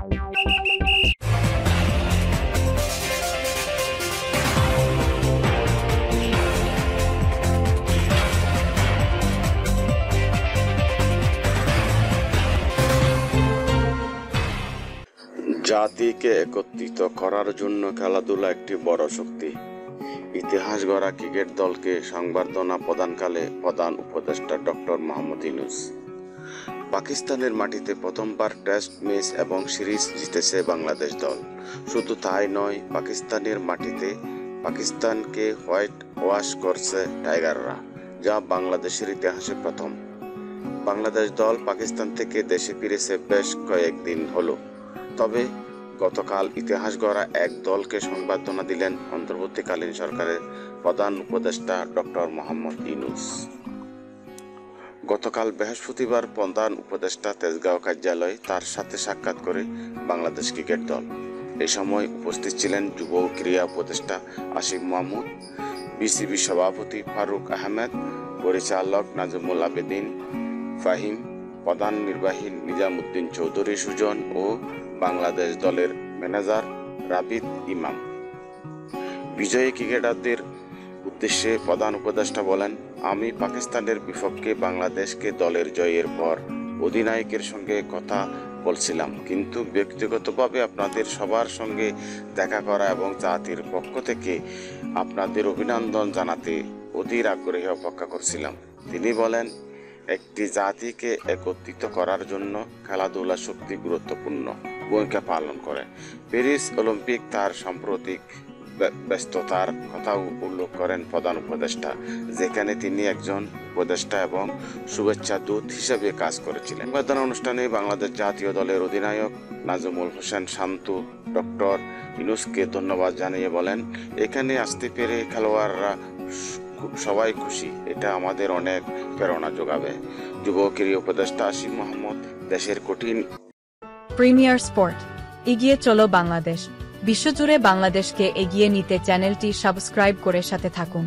জাতিকে একত্রিত করার জন্য খেলাধুলা একটি বড় শক্তি। ইতিহাস গড়া ক্রিকেট দলকে সংবর্ধনা প্রদানকালে প্রধান উপদেষ্টা ডক্টর মোহাম্মদ ইউনূস। পাকিস্তানের মাটিতে প্রথমবার টেস্ট ম্যাচ এবং সিরিজ জিতেছে বাংলাদেশ দল। শুধু তাই নয়, পাকিস্তানের মাটিতে পাকিস্তানকে হোয়াইট ওয়াশ করছে টাইগাররা, যা বাংলাদেশের ইতিহাসে প্রথম। বাংলাদেশ দল পাকিস্তান থেকে দেশে ফিরেছে বেশ কয়েকদিন হলো, তবে গতকাল ইতিহাস গড়া এক দলকে সংবর্ধনা দিলেন অন্তর্বর্তীকালীন সরকারের প্রধান উপদেষ্টা ডক্টর মোহাম্মদ ইউনূস। গতকাল বৃহস্পতিবার প্রধান উপদেষ্টা তেজগাঁও কার্যালয়ে তার সাথে সাক্ষাৎ করে বাংলাদেশ ক্রিকেট দল। এ সময় উপস্থিত ছিলেন যুব ও ক্রীড়া উপদেষ্টা আসিফ মাহমুদ, বিসিবি সভাপতি ফারুক আহমেদ, পরিচালক নাজমুল আবেদিন ফাহিম, প্রধান নির্বাহী নিজামুদ্দিন চৌধুরী সুজন ও বাংলাদেশ দলের ম্যানেজার রাবিদ ইমাম। বিজয়ী ক্রিকেটারদের উদ্দেশ্যে প্রধান উপদেষ্টা বলেন, আমি পাকিস্তানের বিপক্ষে বাংলাদেশকে দলের জয়ের পর অধিনায়কের সঙ্গে কথা বলছিলাম, কিন্তু ব্যক্তিগতভাবে আপনাদের সবার সঙ্গে দেখা করা এবং জাতির পক্ষ থেকে আপনাদের অভিনন্দন জানাতে অধীর আগ্রহে অপেক্ষা করছিলাম। তিনি বলেন, একটি জাতিকে একত্রিত করার জন্য খেলাধুলা শক্তি গুরুত্বপূর্ণ ভূমিকা পালন করে। প্যারিস অলিম্পিক তার সাম্প্রতিক ব্যস্ততার কথাও উল্লেখ করেন প্রধান উপদেষ্টা, যেখানে তিনি একজন উপদেষ্টা এবং শুভেচ্ছা দূত হিসেবে কাজ করেছিলেন। সংবর্ধনা অনুষ্ঠানে বাংলাদেশ জাতীয় দলের অধিনায়ক নাজমুল হোসেন শান্তু ডক্টর ইউনূসকে ধন্যবাদ জানিয়ে বলেন, এখানে আসতে পেরে খেলোয়াড়রা সবাই খুশি, এটা আমাদের অনেক প্রেরণা যোগাবে। যুব ক্রীড়া উপদেষ্টা আসিফ মাহমুদ দেশের কঠিন প্রিমিয়ার স্পোর্ট এগিয়ে চলো বাংলাদেশ। বিশ্বজুড়ে বাংলাদেশকে এগিয়ে নিতে চ্যানেলটি সাবস্ক্রাইব করে সাথে থাকুন।